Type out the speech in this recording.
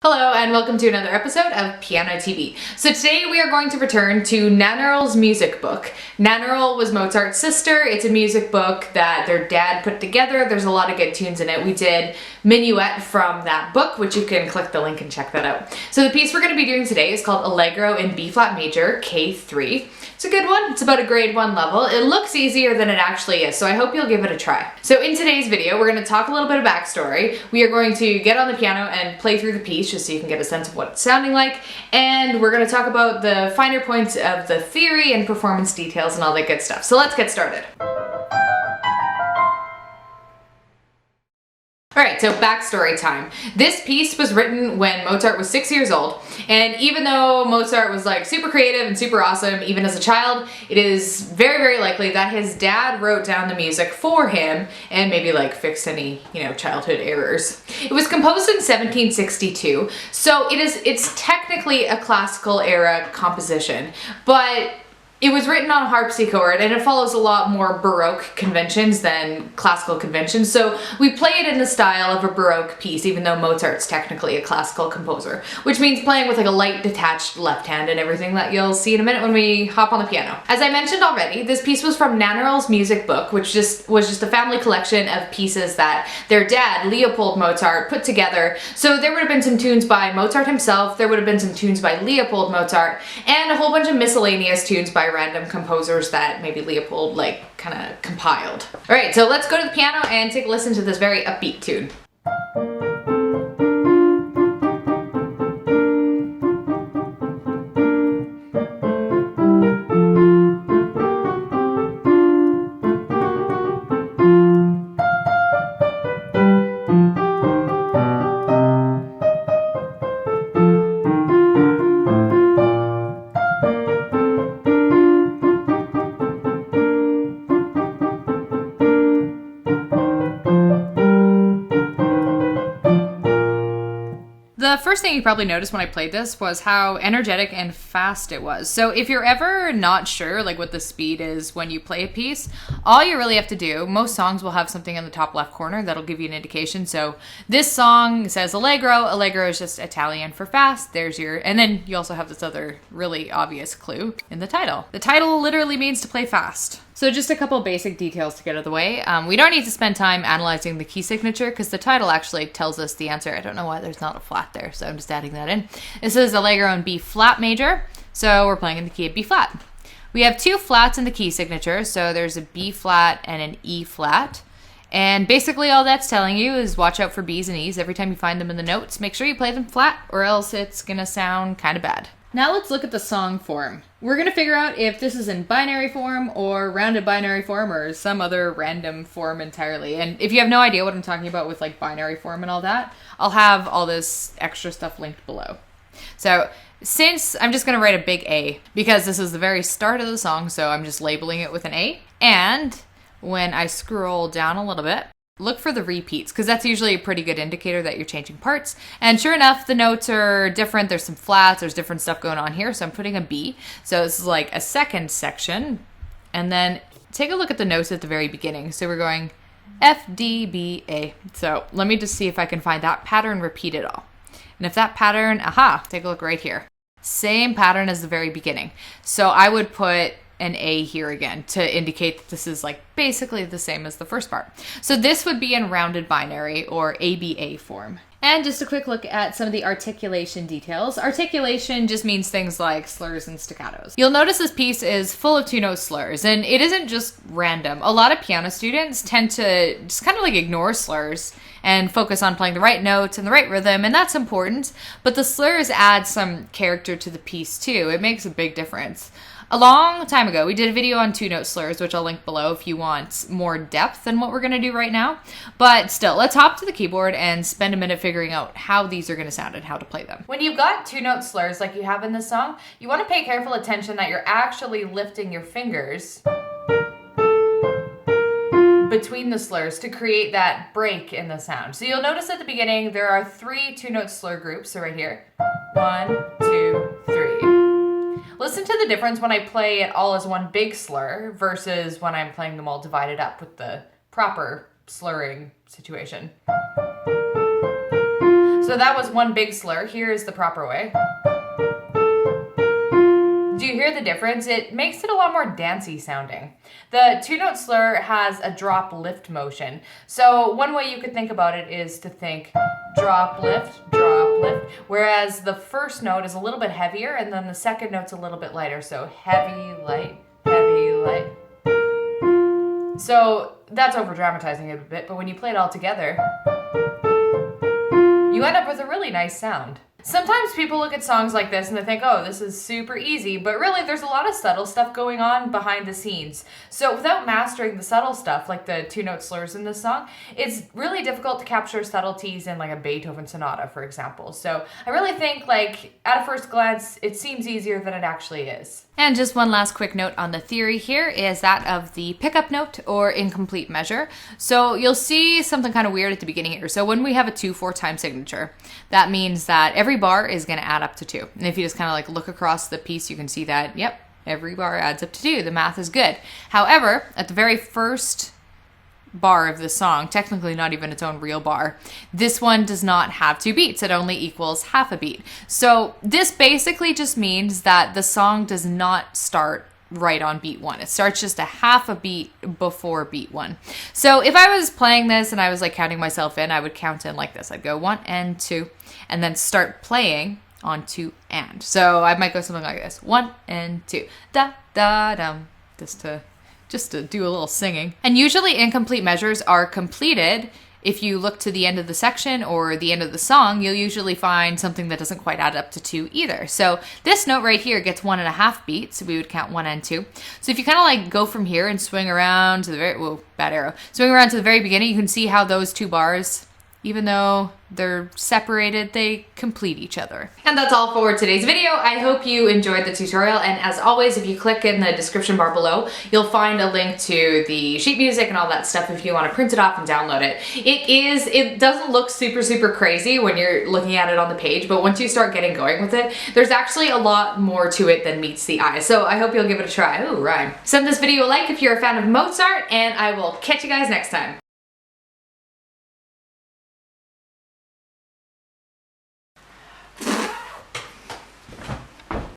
Hello and welcome to another episode of Piano TV. So today we are going to return to Nannerl's music book. Nannerl was Mozart's sister. It's a music book that their dad put together. There's a lot of good tunes in it. We did Minuet from that book, which you can click the link and check that out. So the piece we're going to be doing today is called Allegro in B flat major, K3. It's a good one. It's about a grade 1 level. It looks easier than it actually is, so I hope you'll give it a try. So in today's video, we're going to talk a little bit of backstory. We are going to get on the piano and play through the piece just so you can get a sense of what it's sounding like. And we're going to talk about the finer points of the theory and performance details and all that good stuff. So let's get started. Alright, so backstory time. This piece was written when Mozart was 6 years old, and even though Mozart was like super creative and super awesome, even as a child, it is very, very likely that his dad wrote down the music for him and maybe like fixed any, childhood errors. It was composed in 1762, so it's technically a classical era composition, but it was written on a harpsichord and it follows a lot more Baroque conventions than classical conventions, so we play it in the style of a Baroque piece even though Mozart's technically a classical composer, which means playing with like a light detached left hand and everything that you'll see in a minute when we hop on the piano. As I mentioned already, this piece was from Nannerl's music book, which was just a family collection of pieces that their dad, Leopold Mozart, put together. So there would have been some tunes by Mozart himself, there would have been some tunes by Leopold Mozart, and a whole bunch of miscellaneous tunes by random composers that maybe Leopold kind of compiled. All right, so let's go to the piano and take a listen to this very upbeat tune. The first thing you probably noticed when I played this was how energetic and fast it was. So if you're ever not sure what the speed is when you play a piece, all you really have to do, most songs will have something in the top left corner that'll give you an indication. So this song says Allegro. Allegro is just Italian for fast. And then you also have this other really obvious clue in the title. The title literally means to play fast. So just a couple basic details to get out of the way. We don't need to spend time analyzing the key signature because the title actually tells us the answer. I don't know why there's not a flat there, so I'm just adding that in. This is Allegro in B flat major, so we're playing in the key of B flat. We have two flats in the key signature, so there's a B flat and an E flat. And basically all that's telling you is watch out for B's and E's every time you find them in the notes. Make sure you play them flat or else it's gonna sound kind of bad. Now let's look at the song form. We're going to figure out if this is in binary form or rounded binary form or some other random form entirely. And if you have no idea what I'm talking about with binary form and all that, I'll have all this extra stuff linked below. So since I'm just going to write a big A because this is the very start of the song, so I'm just labeling it with an A. And when I scroll down a little bit, look for the repeats, because that's usually a pretty good indicator that you're changing parts. And sure enough, the notes are different. There's some flats, there's different stuff going on here. So I'm putting a B. So this is like a second section. And then take a look at the notes at the very beginning. So we're going F, D, B, A. So let me just see if I can find that pattern repeated all. And if that pattern, take a look right here. Same pattern as the very beginning. So I would put an A here again to indicate that this is basically the same as the first part. So this would be in rounded binary or ABA form. And just a quick look at some of the articulation details. Articulation just means things like slurs and staccatos. You'll notice this piece is full of 2-note slurs, and it isn't just random. A lot of piano students tend to just kind of ignore slurs and focus on playing the right notes and the right rhythm, and that's important, but the slurs add some character to the piece too. It makes a big difference. A long time ago, we did a video on 2-note slurs, which I'll link below if you want more depth than what we're going to do right now. But still, let's hop to the keyboard and spend a minute figuring out how these are going to sound and how to play them. When you've got 2-note slurs like you have in this song, you want to pay careful attention that you're actually lifting your fingers between the slurs to create that break in the sound. So you'll notice at the beginning, there are 3 2-note slur groups. So right here, 1, 2, 3. Listen to the difference when I play it all as one big slur versus when I'm playing them all divided up with the proper slurring situation. So that was one big slur. Here is the proper way. Do you hear the difference? It makes it a lot more dancey sounding. The two-note slur has a drop lift motion. So one way you could think about it is to think drop lift, whereas the first note is a little bit heavier and then the second note's a little bit lighter. So heavy, light, heavy, light. So that's over dramatizing it a bit, but when you play it all together, you end up with a really nice sound. Sometimes people look at songs like this and they think, oh, this is super easy, but really there's a lot of subtle stuff going on behind the scenes. So without mastering the subtle stuff, like the two-note slurs in this song, it's really difficult to capture subtleties in like a Beethoven sonata, for example. So I really think, like, at a first glance, it seems easier than it actually is. And just one last quick note on the theory here is that of the pickup note or incomplete measure. So you'll see something kind of weird at the beginning here. So when we have a 2/4 time signature, that means that every bar is going to add up to 2. And if you just kind of like look across the piece, you can see that, yep, every bar adds up to 2. The math is good. However, at the very first bar of the song, technically not even its own real bar, this one does not have 2 beats. It only equals half a beat. So this basically just means that the song does not start right on beat 1. It starts just a half a beat before beat 1. So if I was playing this and I was like counting myself in, I would count in like this. I'd go 1 and 2 and then start playing on 2 and. So I might go something like this. 1 and 2. Da da dum. Just to do a little singing. And usually incomplete measures are completed. If you look to the end of the section or the end of the song, you'll usually find something that doesn't quite add up to 2 either. So this note right here gets 1.5 beats. So we would count 1 and 2. So if you kind of like go from here and swing around to the very, whoa, bad arrow. Swing around to the very beginning, you can see how those 2 bars, even though they're separated, they complete each other. And that's all for today's video. I hope you enjoyed the tutorial. And as always, if you click in the description bar below, you'll find a link to the sheet music and all that stuff if you want to print it off and download it. It doesn't look super crazy when you're looking at it on the page, but once you start getting going with it, there's actually a lot more to it than meets the eye. So I hope you'll give it a try. Ooh, rhyme. Send this video a like if you're a fan of Mozart, and I will catch you guys next time.